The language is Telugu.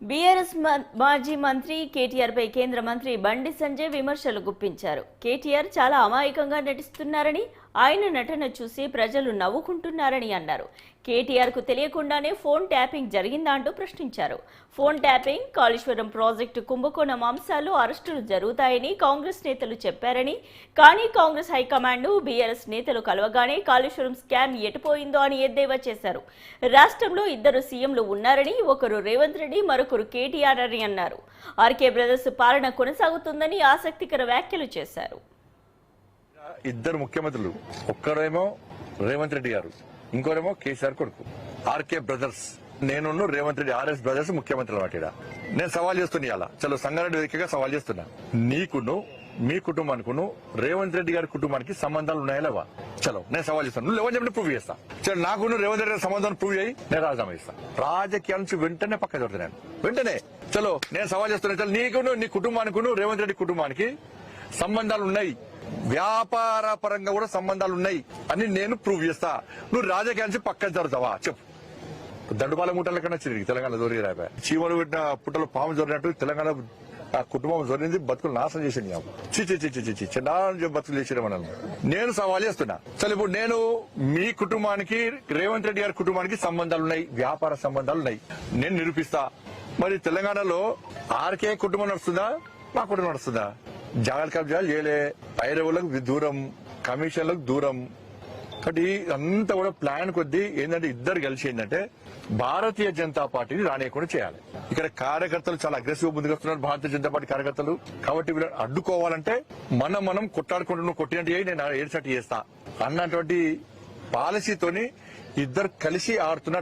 బీఆర్ఎస్ మాజీ మంత్రి కేటీఆర్ పై కేంద్ర మంత్రి బండి సంజయ్ విమర్శలు గుప్పించారు. కేటీఆర్ చాలా అమాయకంగా నటిస్తున్నారని, ఆయన నటన చూసి ప్రజలు నవ్వుకుంటున్నారని అన్నారు. కేటీఆర్ కు తెలియకుండానే ఫోన్ ట్యాపింగ్ జరిగిందా అంటూ ప్రశ్నించారు. ఫోన్ ట్యాపింగ్, కాళేశ్వరం ప్రాజెక్టు కుంభకోణం అంశాలు అరెస్టులు జరుగుతాయని కాంగ్రెస్ నేతలు చెప్పారని, కానీ కాంగ్రెస్ హైకమాండ్ బీఆర్ఎస్ నేతలు కలవగానే కాళేశ్వరం స్కామ్ ఎటుపోయిందో అని ఎద్దేవా చేశారు. రాష్ట్రంలో ఇద్దరు సీఎంలు ఉన్నారని, ఒకరు రేవంత్ రెడ్డి, మరొకరు కేటీఆర్ అని అన్నారు. ఆర్కే బ్రదర్స్ పాలన కొనసాగుతుందని ఆసక్తికర వ్యాఖ్యలు చేశారు. ఇద్దరు ముఖ్యమంత్రులు, ఒక్కరేమో రేవంత్ రెడ్డి గారు, ఇంకోరేమో కేసీఆర్ కొడుకు. ఆర్కే బ్రదర్స్, నేను రేవంత్ రెడ్డి ఆర్ఎస్ బ్రదర్స్ ముఖ్యమంత్రులు అన్నమాట. నేను సవాల్ చేస్తున్నా, ఇలా చలో సంగారెడ్డి వేదికగా సవాల్ చేస్తున్నా. నీకును మీ కుటుంబానికిను రేవంత్ రెడ్డి గారి కుటుంబానికి సంబంధాలు ఉన్నాయా లేవా? చలో నేను సవాల్ చేస్తాను. నువ్వు లేవని చెప్పి ప్రూవ్ చేస్తా. చలో నాకును రేవంత్ రెడ్డి గారి సంబంధాన్ని ప్రూవ్ చేయి, నేను రాజీనామా చేస్తా. రాజకీయాల నుంచి వెంటనే పక్క దొరుకుతాను, వెంటనే. చలో నేను సవాల్ చేస్తున్నా. చలో నీకును నీ కుటుంబానికిను రేవంత్ రెడ్డి కుటుంబానికి సంబంధాలు ఉన్నాయి, వ్యాపార పరంగా కూడా సంబంధాలు ఉన్నాయి అని నేను ప్రూవ్ చేస్తా. నువ్వు రాజకీయానికి పక్కన జరుగుతావా చెప్పు. దండుపాల ముట్టల కన్నా చిరిగి తెలంగాణ జోరి రాబా, చీమలు పెట్టిన పుట్టలు పాము జోరినట్టు తెలంగాణ ఆ కుటుంబం జోరింది, బతుకులు నాశనం చేసింది. చిన్న బతుకులు చేసిన మనల్ని. నేను సవాల్ చేస్తున్నా. చలో ఇప్పుడు నేను మీ కుటుంబానికి రేవంత్ రెడ్డి గారి కుటుంబానికి సంబంధాలు ఉన్నాయి, వ్యాపార సంబంధాలు ఉన్నాయి, నేను నిరూపిస్తా. మరి తెలంగాణలో ఆర్కే కుటుంబం నడుస్తుందా, మా కుటుంబం నడుస్తుందా? జాగ్రత్త కబ్జాలు చేయలే, పైరవులకు దూరం, కమిషన్లకు దూరం. కాబట్టి అంతా కూడా ప్లాన్ కొద్దీ ఏంటంటే ఇద్దరు కలిసి ఏంటంటే భారతీయ జనతా పార్టీని రానియకుండా చేయాలి. ఇక్కడ కార్యకర్తలు చాలా అగ్రెసివ్ ముందుకు వస్తున్నారు, భారతీయ జనతా పార్టీ కార్యకర్తలు. కాబట్టి వీళ్ళని అడ్డుకోవాలంటే మనం కొట్టాడుకుంటూ కొట్టినట్టు నేను ఏడ్చినట్టు చేస్తా అన్నటువంటి పాలసీతోని ఇద్దరు కలిసి ఆడుతున్న